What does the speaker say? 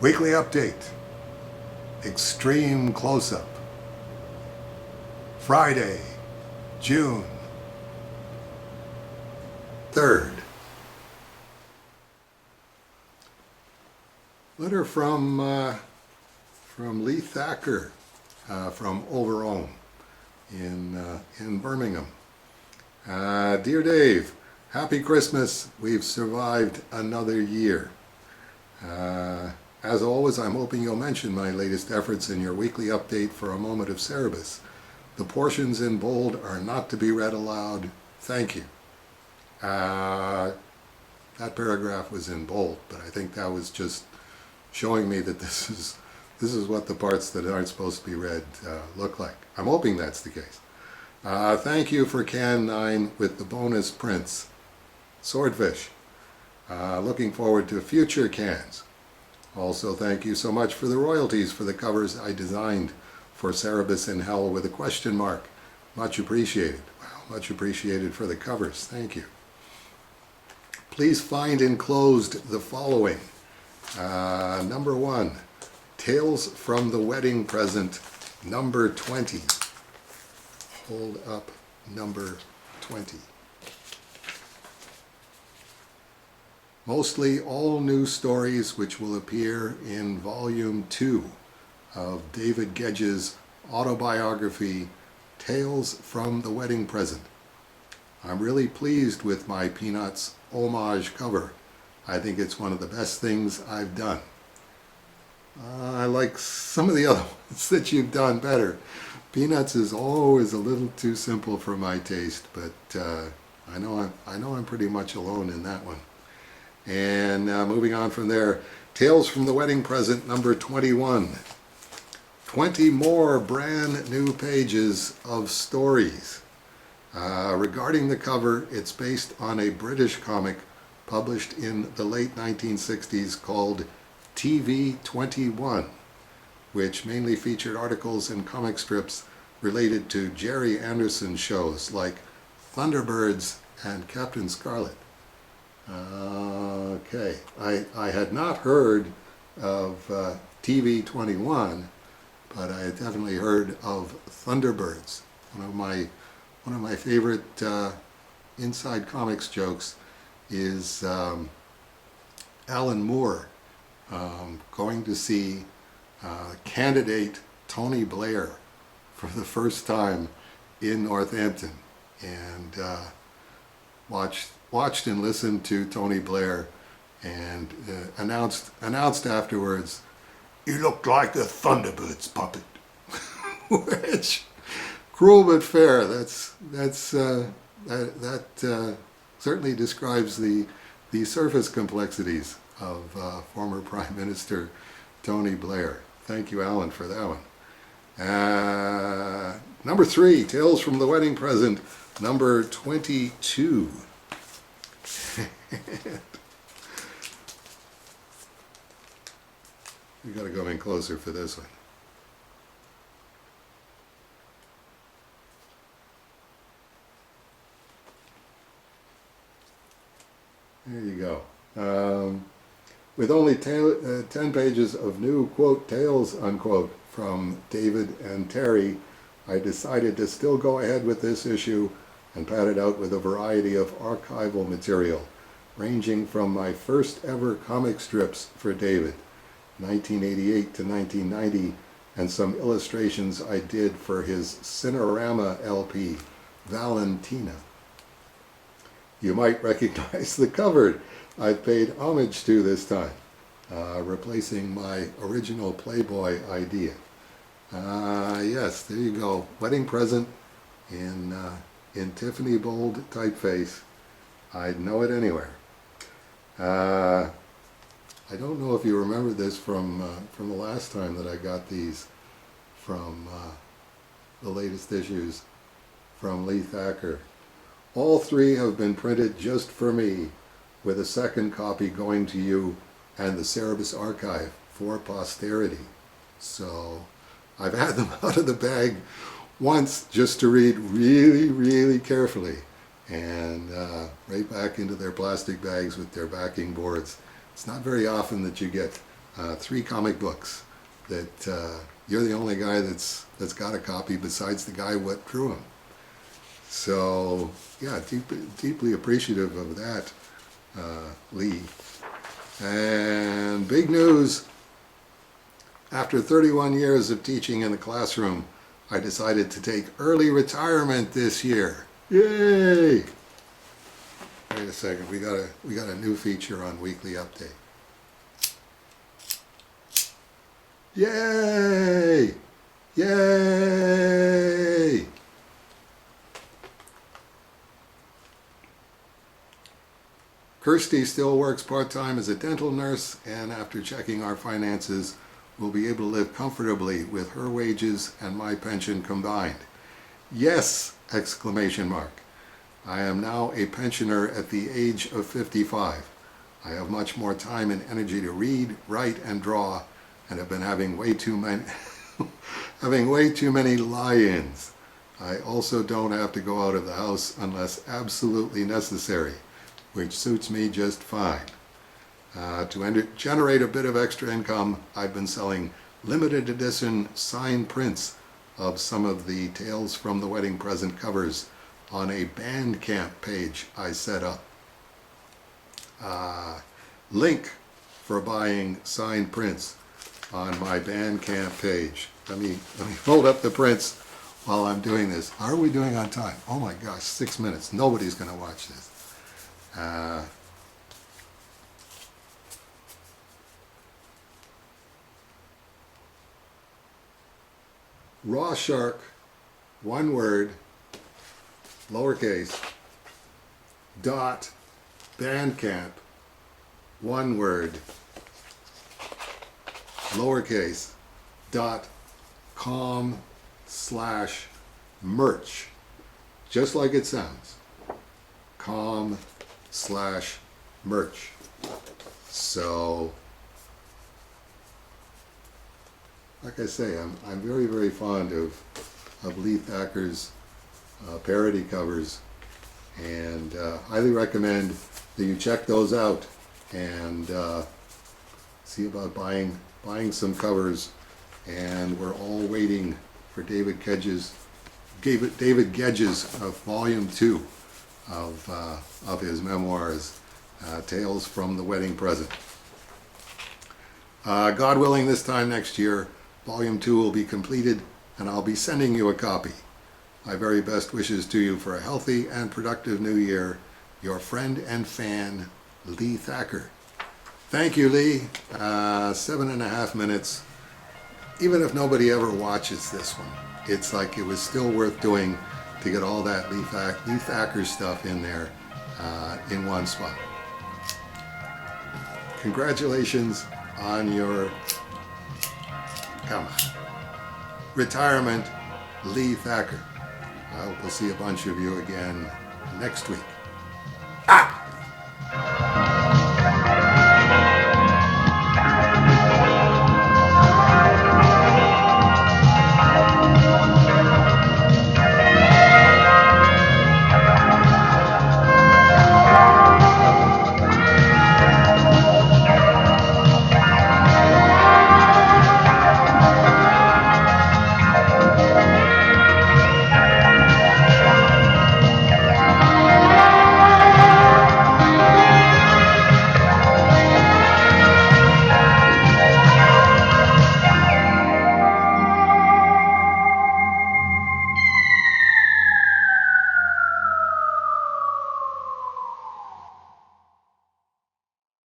Weekly update. Extreme close-up. Friday, June 3rd. Letter from Lee Thacker from Overome in Birmingham. Dear Dave, happy Christmas. We've survived another year. As always, I'm hoping you'll mention my latest efforts in your weekly update for a moment of Cerebus. The portions in bold are not to be read aloud. Thank you. That paragraph was in bold, but I think that was just showing me that this is what the parts that aren't supposed to be read look like. I'm hoping that's the case. Thank you for Can 9 with the bonus prints. Swordfish. Looking forward to future cans. Also, thank you so much for the royalties for the covers I designed for Cerebus in Hell with a question mark. Much appreciated. Wow, much appreciated for the covers. Thank you. Please find enclosed the following. Number 1, Tales from the Wedding Present, number 20. Hold up number 20. Mostly all new stories which will appear in Volume 2 of David Gedge's autobiography, Tales from the Wedding Present. I'm really pleased with my Peanuts homage cover. I think it's one of the best things I've done. I like some of the other ones that you've done better. Peanuts is always a little too simple for my taste, but I know I'm pretty much alone in that one. And moving on from there, Tales from the Wedding Present, number 21. 20 more brand new pages of stories. Regarding the cover, it's based on a British comic published in the late 1960s called TV 21, which mainly featured articles and comic strips related to Jerry Anderson shows like Thunderbirds and Captain Scarlet. Okay, I had not heard of TV 21, but I had definitely heard of Thunderbirds. One of my favorite Inside Comics jokes is Alan Moore going to see candidate Tony Blair for the first time in Northampton, and watched and listened to Tony Blair, and announced afterwards, "You look like a Thunderbirds puppet," which, cruel but fair. That certainly describes the surface complexities of former Prime Minister Tony Blair. Thank you, Alan, for that one. Number 3, Tales from the Wedding Present, number 22. We got to go in closer for this one. There you go. With only 10 pages of new, quote, tales, unquote, from David and Terry, I decided to still go ahead with this issue and pad it out with a variety of archival material, ranging from my first ever comic strips for David, 1988 to 1990, and some illustrations I did for his Cinerama LP, Valentina. You might recognize the cover I've paid homage to this time, replacing my original Playboy idea. Yes, there you go. Wedding Present in Tiffany bold typeface. I'd know it anywhere. I don't know if you remember this from the last time that I got these from the latest issues from Lee Thacker. All 3 have been printed just for me, with a second copy going to you and the Cerebus archive for posterity. So I've had them out of the bag once just to read really, really carefully, and right back into their plastic bags with their backing boards. It's not very often that you get 3 comic books that you're the only guy that's got a copy besides the guy what drew them. So yeah, deeply appreciative of that, Lee. And big news, after 31 years of teaching in the classroom, I decided to take early retirement this year. Yay! Wait a second, we got a new feature on Weekly Update. Yay! Yay! Kirsty still works part-time as a dental nurse, and after checking our finances, will be able to live comfortably with her wages and my pension combined. Yes! Exclamation mark. I am now a pensioner at the age of 55. I have much more time and energy to read, write, and draw, and have been having way too many lie-ins. I also don't have to go out of the house unless absolutely necessary, which suits me just fine. To generate a bit of extra income, I've been selling limited edition signed prints of some of the Tales from the Wedding Present covers on a Bandcamp page I set up. Link for buying signed prints on my Bandcamp page. Let me hold up the prints while I'm doing this. How are we doing on time? Oh my gosh, 6 minutes. Nobody's going to watch this. Raw Shark, one word, lowercase, dot, Bandcamp, one word, lowercase, dot, com/merch, just like it sounds, com/merch. So, like I say, I'm very, very fond of Lee Thacker's parody covers, and highly recommend that you check those out and see about buying some covers. And we're all waiting for David Gedge's of Volume 2 of his memoirs, Tales from the Wedding Present. God willing, this time next year, Volume 2 will be completed, and I'll be sending you a copy. My very best wishes to you for a healthy and productive new year. Your friend and fan, Lee Thacker. Thank you, Lee. 7.5 minutes. Even if nobody ever watches this one, it's like it was still worth doing to get all that Lee Thacker stuff in there in one spot. Congratulations on your retirement, Lee Thacker. I hope we'll see a bunch of you again next week.